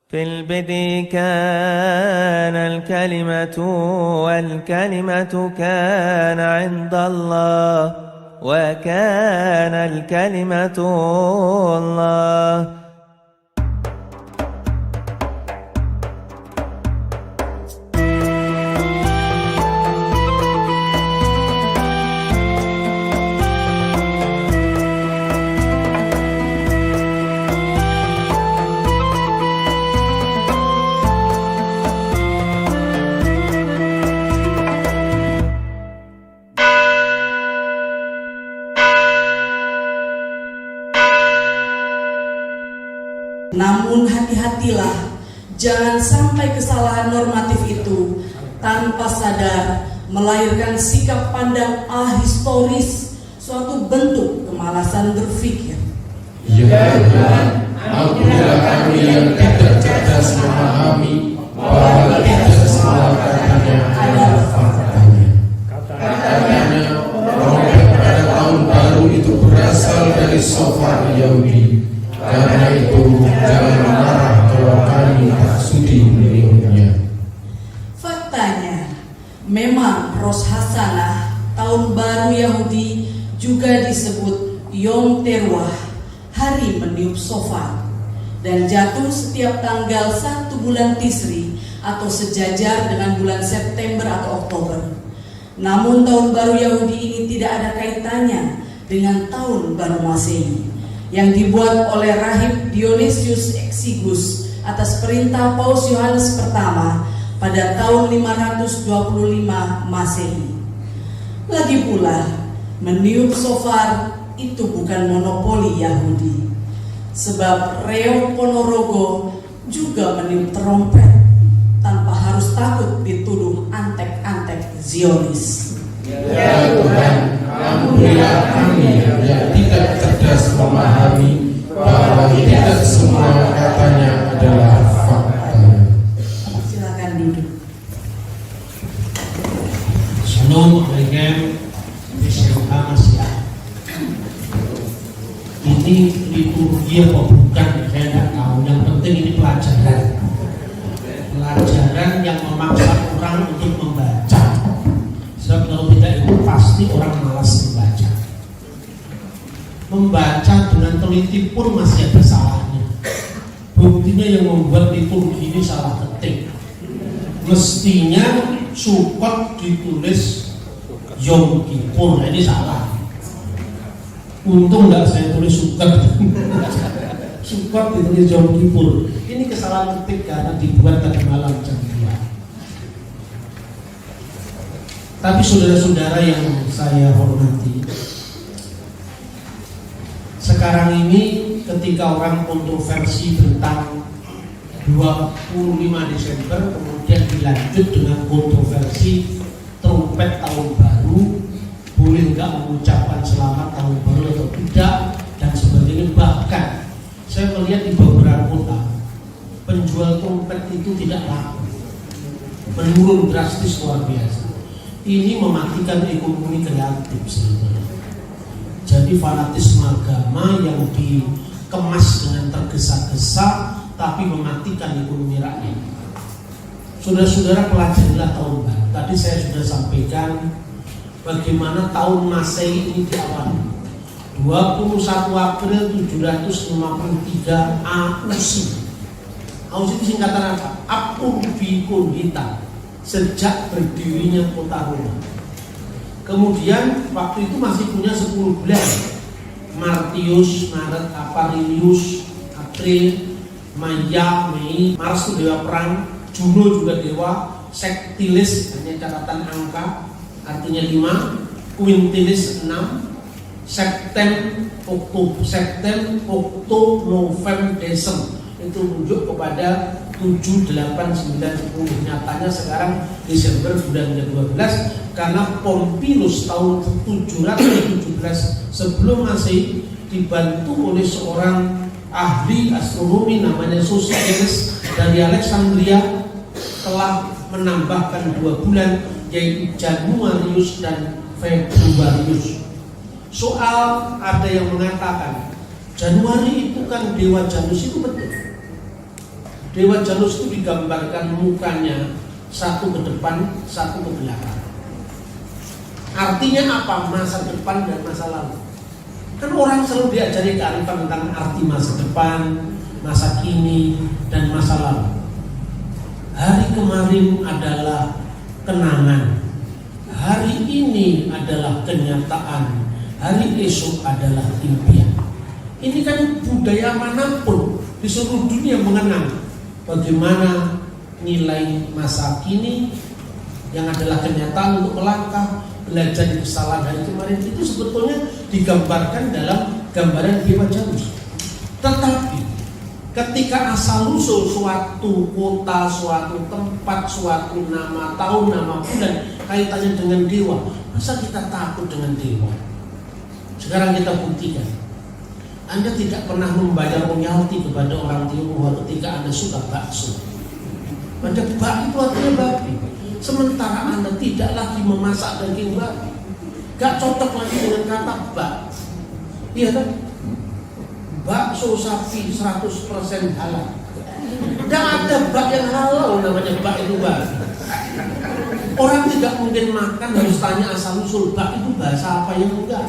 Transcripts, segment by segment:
في البدء كان الكلمة والكلمة كان عند الله وكان الكلمة الله. Namun hati-hatilah, jangan sampai kesalahan normatif itu tanpa sadar melahirkan sikap pandang ahistoris, suatu bentuk kemalasan berpikir. Ya Tuhan, ampunilah kami yang tidak cerdas memahami bahwa tidak semua katanya adalah faktanya. Katanya, trompet pada tahun baru itu berasal dari shofar Yahudi. Karena itu, jangan marah kalau kami tak sudi meniupnya. Faktanya, memang Rosh Hashanah, tahun baru Yahudi, juga disebut Yom Teruah, hari meniup shofar, dan jatuh setiap tanggal 1 bulan Tisri atau sejajar dengan bulan September atau Oktober. Namun tahun baru Yahudi ini tidak ada kaitannya dengan tahun baru Masehi yang dibuat oleh Rahib Dionysius Exiguus atas perintah Paus Yohanes pertama pada tahun 525 Masehi. Lagi pula, meniup shofar itu bukan monopoli Yahudi, sebab Reo Ponorogo juga meniup trompet tanpa harus takut dituduh antek-antek Zionis. Ya Tuhan, ampunilah kami yang tidak cerdas memahami bahwa tidak semua katanya adalah faktanya. Silakan duduk. Shalom alaikum, Bismillahirrahmanirrahim. Ini liturgi apa bukan? Saya tidak tahu. Yang penting ini pelajaran yang memaksa orang untuk membaca. Sebab kalau tidak itu pasti orang malas membaca. Membaca dengan teliti pun masih ada salahnya. Buktinya yang membuat liturgi ini salah ketik. Mestinya Sukot ditulis Yom Kippur, nah ini salah. Untung nggak saya tulis Sukot. Sukot ditulis Yom Kippur. Ini kesalahan ketik karena dibuat tadi malam jam 2. Tapi saudara-saudara yang saya hormati, sekarang ini ketika orang kontroversi tentang 25 Desember kemudian dilanjut dengan kontroversi trompet tahun baru, boleh nggak mengucapkan selamat tahun baru atau tidak dan sebagainya. Bahkan saya melihat di beberapa kota penjual trompet itu tidak laku, menurun drastis luar biasa. Ini mematikan ekonomi kreatif sebenarnya. Jadi fanatisme agama yang dikemas dengan tergesa-gesa tapi mematikan ekonomi rakyat. Saudara-saudara, pelajarilah tahun baru. Tadi saya sudah sampaikan bagaimana tahun Masehi ini diawali. 21 April 753 AUC. AUC itu singkatan apa? Apur Bikun Hita. Sejak berdirinya kota Roma. Kemudian waktu itu masih punya 10 bulan. Martius, Maret, Aprilius, April, Maya, Mei, Mars itu dewa perang, Juno juga dewa, Sextilis hanya catatan angka, artinya 5, Quintilis 6, Septem, Oktober, November, Desember. Itu menunjuk kepada 7, 8, 9, 10. Nyatanya sekarang Desember bulan ke-12 karena Pompilus tahun 717 sebelum Masehi dibantu oleh seorang ahli astronomi namanya Sosialis dari Alexandria telah menambahkan 2 bulan yaitu Januarius dan Februarius. Soal ada yang mengatakan Januari itu kan dewa Janus, itu betul. Dewa Janus itu digambarkan mukanya satu ke depan, satu ke belakang. Artinya apa? Masa depan dan masa lalu. Kan orang selalu diajari kearifan tentang arti masa depan, masa kini, dan masa lalu. Hari kemarin adalah kenangan, hari ini adalah kenyataan, hari esok adalah impian. Ini kan budaya manapun di seluruh dunia mengenang bagaimana nilai masa kini yang adalah kenyataan untuk melangkah, belajar dari kesalahan hari kemarin itu sebetulnya digambarkan dalam gambaran Dewa Janus. Tetapi ketika asal usul suatu kota, suatu tempat, suatu nama tahun, nama bulan kaitannya dengan dewa, masa kita takut dengan dewa? Sekarang kita buktikan. Anda tidak pernah membayar royalti kepada orang Tionghoa ketika Anda suka bakso. Pada bak itu artinya babi. Sementara Anda tidak lagi memasak daging babi, gak cocok lagi dengan kata bak. Iya kan? Bakso sapi 100% halal. Gak ada bak yang halal namanya bak itu babi. Orang tidak mungkin makan harus tanya asal usul bak itu bahasa apa yang enggak.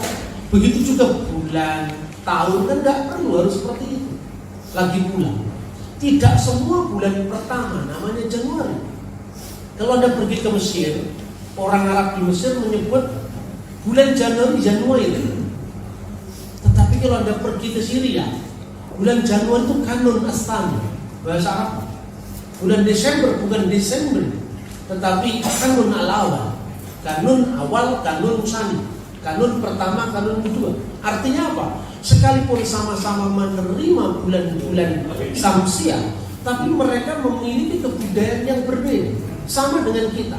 Begitu juga bulan, tahun kan gak perlu harus seperti itu. Lagi bulan. Tidak semua bulan pertama namanya Januari. Kalau Anda pergi ke Mesir, orang Arab di Mesir menyebut bulan Januari. Tetapi kalau Anda pergi ke Syria, bulan Januari itu kanun astani, bahasa Arab. Bulan Desember bukan Desember, tetapi kanun al-awal, kanun awal, kanun sani, kanun pertama, kanun kedua. Artinya apa? Sekalipun sama-sama menerima bulan-bulan Samsiah, tapi mereka memiliki kebudayaan yang berbeda. Sama dengan kita.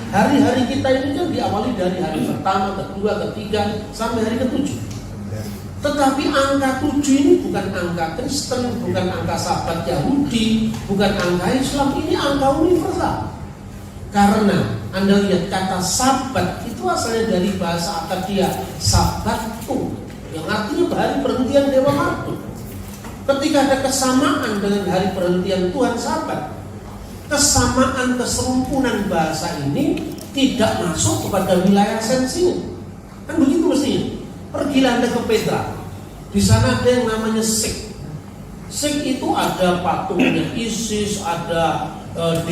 Hari-hari kita ini kan diawali dari hari pertama, kedua, ketiga, sampai hari ke-7. Tetapi angka 7 ini bukan angka Kristen, bukan angka sahabat Yahudi, bukan angka Islam, ini angka universal. Karena Anda lihat kata sabat itu asalnya dari bahasa Akadia sabatu, yang artinya hari perhentian Dewa Marduk. Ketika ada kesamaan dengan hari perhentian Tuhan sabat, kesamaan keserumpunan bahasa ini tidak masuk kepada wilayah sensinya. Kan begitu mestinya. Pergilah Anda ke Petra. Di sana ada yang namanya Sik. Sik itu ada patungnya Isis, ada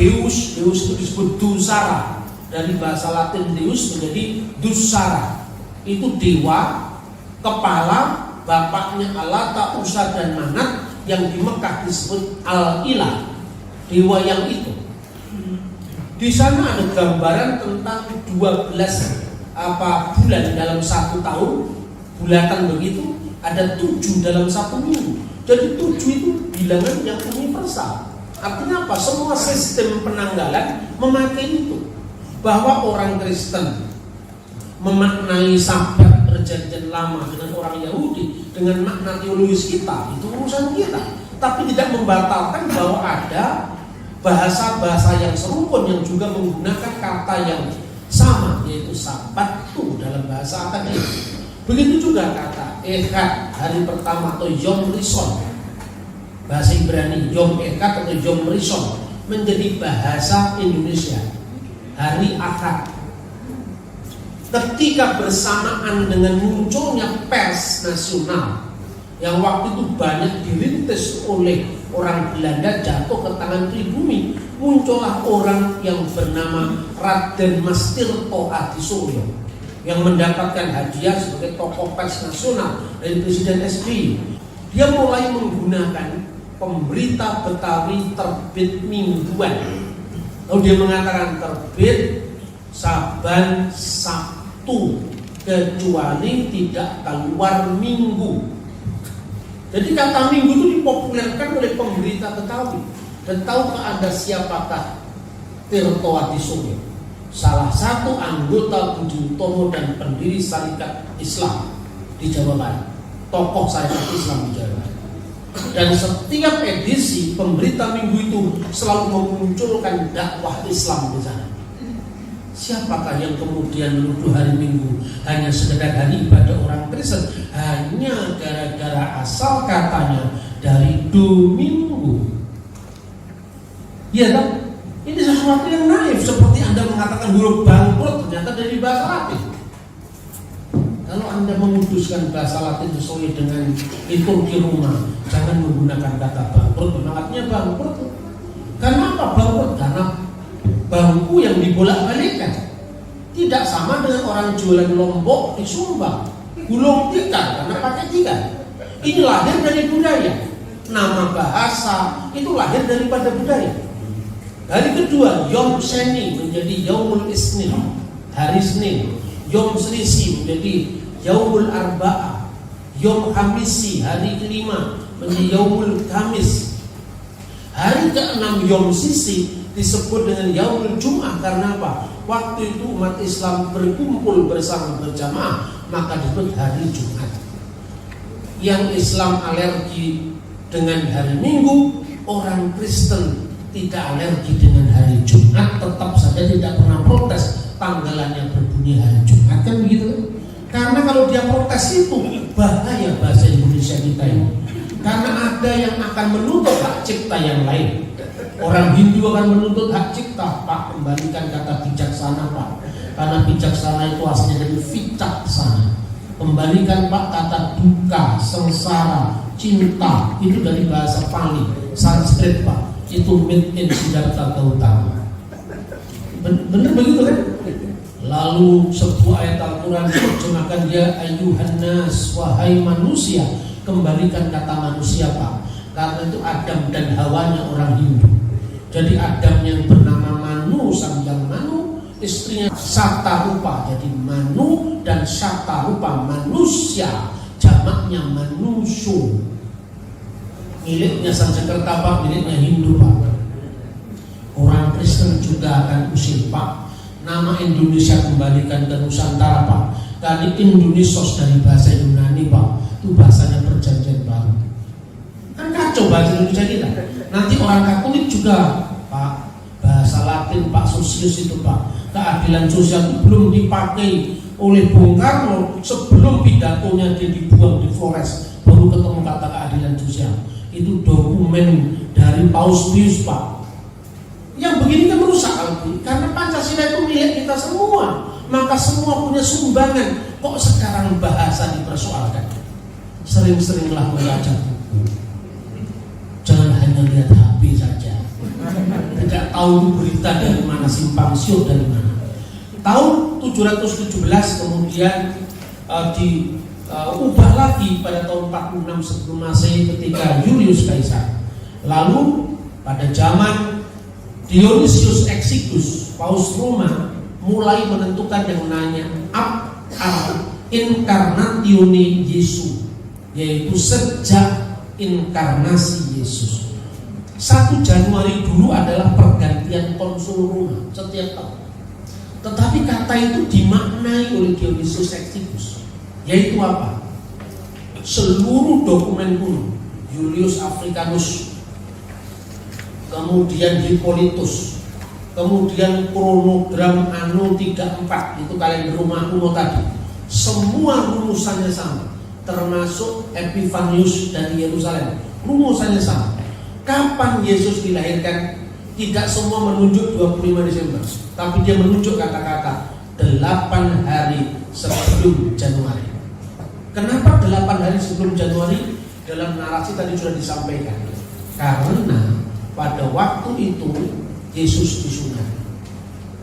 Deus. Deus itu disebut Dusara. Dari bahasa Latin Deus menjadi Dusara. Itu dewa, kepala, bapaknya Alata, Usa dan Manat, yang di Mekah disebut Al-Ilah. Dewa yang itu. Di sana ada gambaran tentang 12 bulan dalam satu tahun, bulatan begitu, ada 7 dalam satu minggu. Jadi 7 itu bilangan yang universal. Artinya apa? Semua sistem penanggalan memakai itu. Bahwa orang Kristen memaknai sabat perjanjian lama dengan orang Yahudi dengan makna teologis kita, itu urusan kita. Tapi tidak membatalkan bahwa ada bahasa-bahasa yang serumpun yang juga menggunakan kata yang sama, yaitu sabatu dalam bahasa akademik. Begitu juga kata Echad, hari pertama, atau Yom Rishon, bahasa Ibrani Yom Echad atau Yom Rishon, menjadi bahasa Indonesia hari Ahad. Ketika bersamaan dengan munculnya pers nasional yang waktu itu banyak dirintis oleh orang Belanda, jatuh ke tangan pribumi, muncullah orang yang bernama Raden Mas Tirto Adisuryo yang mendapatkan hadiah sebagai tokoh pers nasional dari Presiden SBY. Dia mulai menggunakan pemberita Betawi terbit mingguan. Lalu dia mengatakan terbit saban Sabtu kecuali tidak keluar Minggu. Jadi kata minggu itu dipopulerkan oleh pemberita Betawi. Dan tahukah Anda siapakah Tirto Adisuryo? Salah satu anggota Budi Utomo dan pendiri Syarikat Islam di Jawa Barat. Tokoh Syarikat Islam di Jawa Barat. Dan setiap edisi pemberita minggu itu selalu memunculkan dakwah Islam di sana. Siapakah yang kemudian menuduh hari Minggu hanya sekedar hari ibadah orang Kristen, hanya gara-gara asal katanya dari Domingo? Iya kan? Ini sesuatu yang naif, seperti Anda mengatakan huruf bangkrut ternyata dari bahasa Latin. Kalau Anda memutuskan bahasa Latin sesuai dengan liturgi rumah, jangan menggunakan kata bangkrut, memang artinya bangkrut. Karena apa bangkrut? Karena bangku yang dibolak-balikkan. Tidak sama dengan orang jualan lombok di Sumba, gulung tikar karena pakai tikar. Ini lahir dari budaya. Nama bahasa itu lahir daripada budaya. Hari kedua, Yom Sheni menjadi Yaumul Isnin, hari Senin. Yom Selisi menjadi Yaumul Arba'ah. Yom Khamisi, hari kelima menjadi Yaumul Khamis. Hari keenam Yom Sisi disebut dengan Yaumul Jum'ah karena apa? Waktu itu umat Islam berkumpul bersama berjamaah, maka disebut hari Jumat. Yang Islam alergi dengan hari Minggu, orang Kristen tidak alergi dengan hari Jumat, tetap saja tidak pernah protes tanggalannya berbunyi hari Jumat, kan begitu? Karena kalau dia protes itu bahaya bahasa Indonesia kita ini. Karena ada yang akan menuntut hak cipta yang lain. Orang Hindu akan menuntut hak cipta, Pak, kembalikan kata bijaksana, Pak. Karena bijaksana itu aslinya dari vicaksana. Kembalikan, Pak, kata duka, sengsara, cinta, itu dari bahasa Pali, Sanskrit, Pak. Itu made in Siddhartha Gautama. Benar begitu kan? Lalu sebuah ayat Al-Quran diterjemahkan, ya ayuhan nas, wahai manusia, kembalikan kata manusia, Pak. Karena itu Adam dan Hawanya orang Hindu. Jadi Adam yang bernama Manu, sang-yang Manu, istrinya Satarupa, jadi Manu dan Satarupa, manusia, jamaknya Manusu. Miliknya Sanskerta, Pak, miliknya Hindu, Pak. Orang Kristen juga akan usir, Pak. Nama Indonesia kembalikan ke Nusantara, Pak. Kali Indonesios dari bahasa Yunani, Pak. Itu bahasanya perjanjian baru. Kan kacau bahasa Indonesia kita. Nanti orang Katolik juga, Pak, bahasa Latin, Pak, sosius itu, Pak. Keadilan sosial itu belum dipakai oleh Bung Karno sebelum pidatonya dia dibuang di Flores, baru ketemu kata keadilan sosial. Itu dokumen dari Paus Pius, Pak. Yang begini kan merusak Albi, karena Pancasila itu milik kita semua, maka semua punya sumbangan. Kok sekarang bahasa dipersoalkan? Sering-seringlah membaca buku, jangan hanya lihat HP saja. Tidak tahu berita dari mana, simpang siur dari mana. Tahun 717 kemudian ubah lagi pada tahun 46 sebelum Masehi ketika Julius Caesar. Lalu pada zaman Dionysius Exiguus, Paus Roma, mulai menentukan yang namanya incarnatione Yesus, yaitu sejak inkarnasi Yesus. 1 Januari dulu adalah pergantian konsul Roma setiap tahun. Tetapi kata itu dimaknai oleh Dionysius Exiguus, yaitu apa? Seluruh dokumen kuno, Julius Africanus, kemudian Hippolytus, kemudian kronogram Anno 34, itu kalender rumah kuno tadi, semua rumusannya sama, termasuk Epifanius dari Yerusalem, rumusannya sama. Kapan Yesus dilahirkan? Tidak semua menunjuk 25 Desember, tapi dia menunjuk kata-kata 8 hari sebelum Januari. Kenapa 8 hari sebelum Januari? Dalam narasi tadi sudah disampaikan. Karena pada waktu itu Yesus disunat,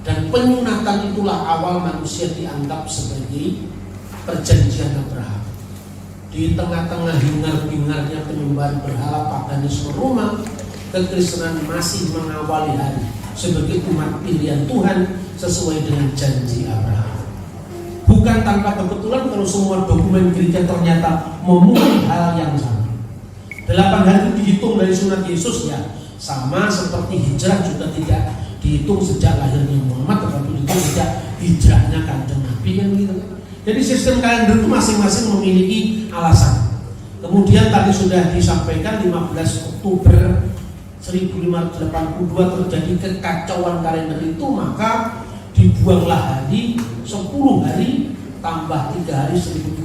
dan penyunatan itulah awal manusia dianggap sebagai perjanjian Abraham. Di tengah-tengah hingar-bingarnya penyembahan berhala paganisme Roma, kekristenan masih mengawali hari sebagai umat pilihan Tuhan sesuai dengan janji Abraham. Bukan tanpa kebetulan kalau semua dokumen gereja ternyata memuat hal yang sama. 8 hari itu dihitung dari sunat Yesus, ya, sama seperti hijrah juga tidak dihitung sejak lahirnya Muhammad, tetapi dihitung sejak hijrahnya Kanjeng Nabi, kan gitu. Jadi sistem kalender itu masing-masing memiliki alasan. Kemudian tadi sudah disampaikan 15 Oktober 1582 terjadi kekacauan kalender itu, maka dibuanglah hari 10 hari tambah 3 hari 1700,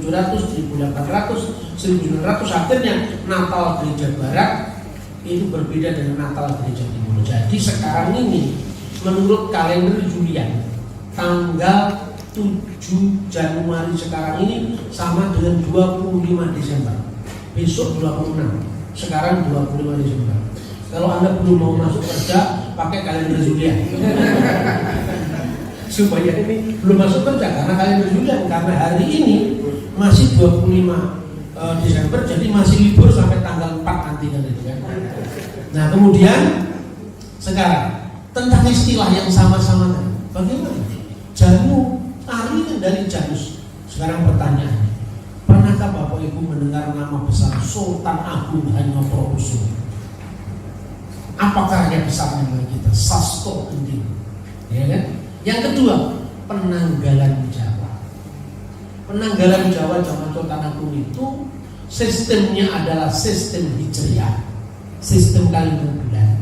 1800, 1900, akhirnya Natal gereja Barat itu berbeda dengan Natal gereja Timur. Jadi sekarang ini menurut kalender Julian tanggal 7 Januari sekarang ini sama dengan 25 Desember. Besok 26, sekarang 25 Desember. Kalau Anda belum mau masuk kerja, pakai kalender Julian. Supaya ini belum masuk kerja karena kalender Julian, karena hari ini masih 25 Desember, jadi masih libur sampai tanggal 4 nanti kan itu kan. Nah kemudian sekarang tentang istilah yang sama-sama tadi, bagaimana? Janu, ari kan dari Janus. Sekarang pertanyaannya, pernahkah Bapak Ibu mendengar nama besar Sultan Agung Hanyokrokusumo? Apa karya besarnya bagi kita? Sasto Gending, ya kan? Yang kedua, penanggalan Jawa. Penanggalan Jawa zaman Sultan Agung itu sistemnya adalah sistem Hijriah, sistem kalender bulan.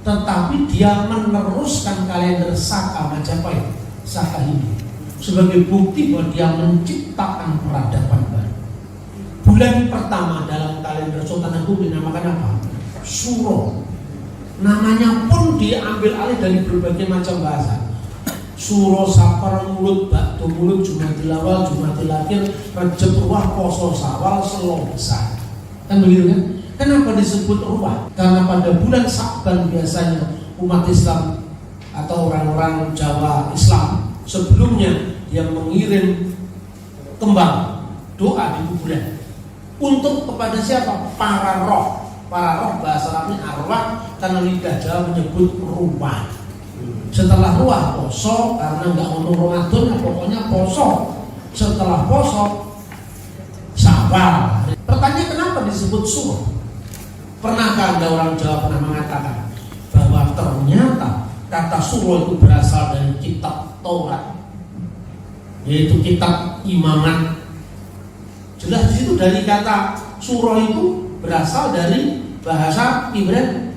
Tetapi dia meneruskan kalender Saka Majapahit, Saka Hindu, sebagai bukti bahwa dia menciptakan peradaban baru. Bulan pertama dalam kalender Sultan Agung dinamakan apa? Suro. Namanya pun diambil alih dari berbagai macam bahasa. Suro, Sapar, Mulut, Bakdo, Mulut, Jumatil Awal, Jumatil Akhir, Rejab, Ruah, Poso, Sawal, Selo Besar. Kan begitu kan? Kenapa disebut Ruah? Karena pada bulan Saban biasanya umat Islam atau orang-orang Jawa Islam sebelumnya dia mengirim kembang doa di kuburan untuk kepada siapa? Para roh. Para roh bahasa Arabnya arwah, karena lidah Jawa menyebut ruah. Setelah ruah poso, karena nggak ngomong Ramadan, pokoknya poso. Setelah poso Syawal. Pertanyaan kenapa disebut suro? Pernahkah Anda orang Jawa pernah mengatakan bahwa ternyata kata suro itu berasal dari kitab Taurat, yaitu kitab Imamat. Jelas di situ dari kata suro itu berasal dari bahasa Ibrani.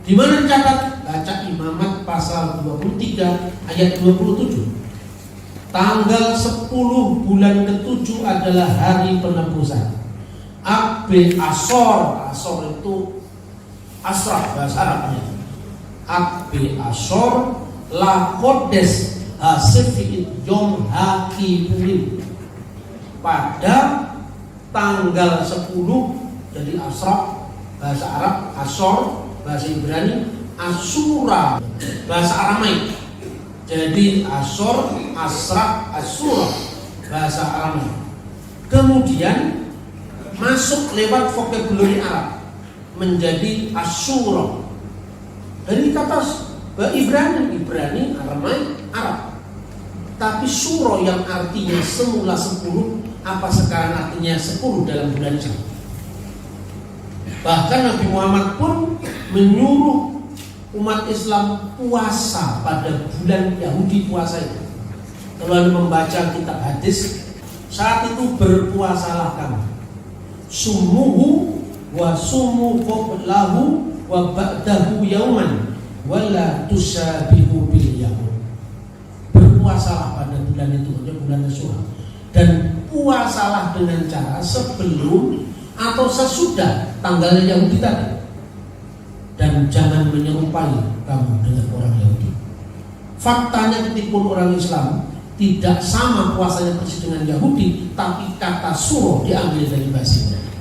Di mana catat? Baca Imamat pasal 23 ayat 27. Tanggal 10 bulan ke-7 adalah hari penebusan. Akbe Asor, Asor itu Asrah bahasa Arabnya. Akbe Asor la Kodes Hasifi'id Yom Hakimin. Pada tanggal 10, jadi Asrah bahasa Arab, Asor bahasa Ibrani, Asura bahasa Aramaik. Jadi Asor, Asrah, Asura bahasa Aramaik. Kemudian masuk lewat vocabulary Arab menjadi Asyura. Dari kata Ibrani, Aramaik, Arab. Tapi suro yang artinya semula 10, apa sekarang artinya 10 dalam bulan Syawal? Bahkan Nabi Muhammad pun menyuruh umat Islam puasa pada bulan Yahudi puasa itu. Kalau Anda membaca kitab hadis, saat itu berpuasalah kamu. Sumuhu wa sumu qablahu wa ba'dahu yauman wala tusabihu bil yahud. Berpuasalah pada bulan itu, bulan Syawal. Dan puasalah dengan cara sebelum atau sesudah tanggalnya Yahudi tadi. Dan jangan menyerupai kamu dengan orang Yahudi. Faktanya ketipun orang Islam tidak sama puasanya persis dengan Yahudi, tapi kata suruh diambil dari bahasa Ibrani.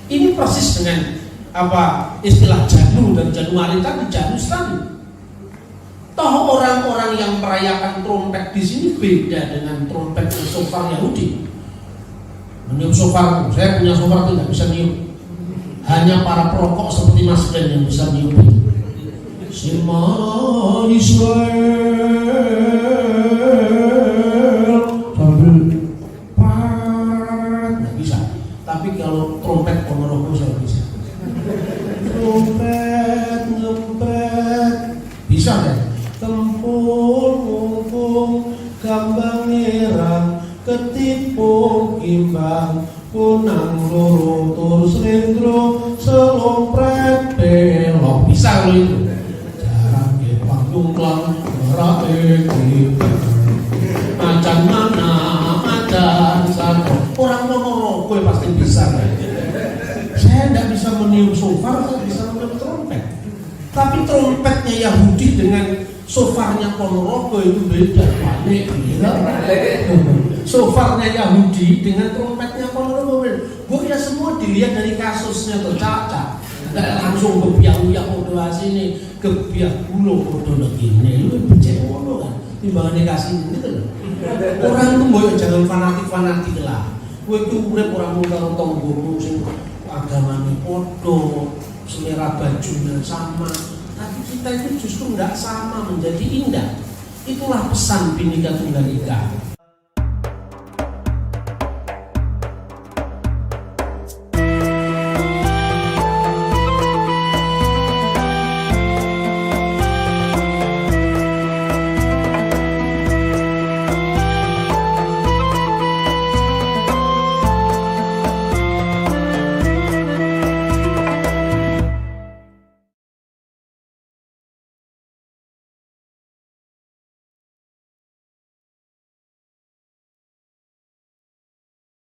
Ini persis dengan apa istilah Janu dan Januari tadi, Janus tadi. Toh orang-orang yang merayakan trompet di sini beda dengan trompet dan shofar Yahudi. Meniup shofar, saya punya shofar tidak bisa niup. Hanya para perokok seperti Mas Ben yang bisa niup. Shema Israel sambil parat nggak bisa. Tapi kalau trompet Ponorogo saya bisa. Trompet ngempet bisa kan? Tempur mumpung kambang irang ketipung imbang kunang loro tur slendro selompret belok bisa kalau itu. Jarang ke panggung lang merake macan mana macan satu orang Ponorogo pasti bisa kan? Saya tidak bisa meniup shofar, saya bisa meniup trompet. Tapi trompetnya Yahudi dengan sofarnya Ponorogo itu beda balik. Sofarnya Yahudi dengan trompetnya Ponorogo beda. Gue ya semua dilihat dari kasusnya tercatat. Langsung kebiak-biak podo asini, kebiak gulo podo negine, lu becek ngono kan. Timbangannya kasih gitu loh. Orang tuh boyo jangan fanatik lah. Gue tuh urip orang karo tonggomu sing agamane podo, selera bajunya sama. Tapi kita itu justru nggak sama, menjadi indah. Itulah pesan Bhinneka Tunggal Ika.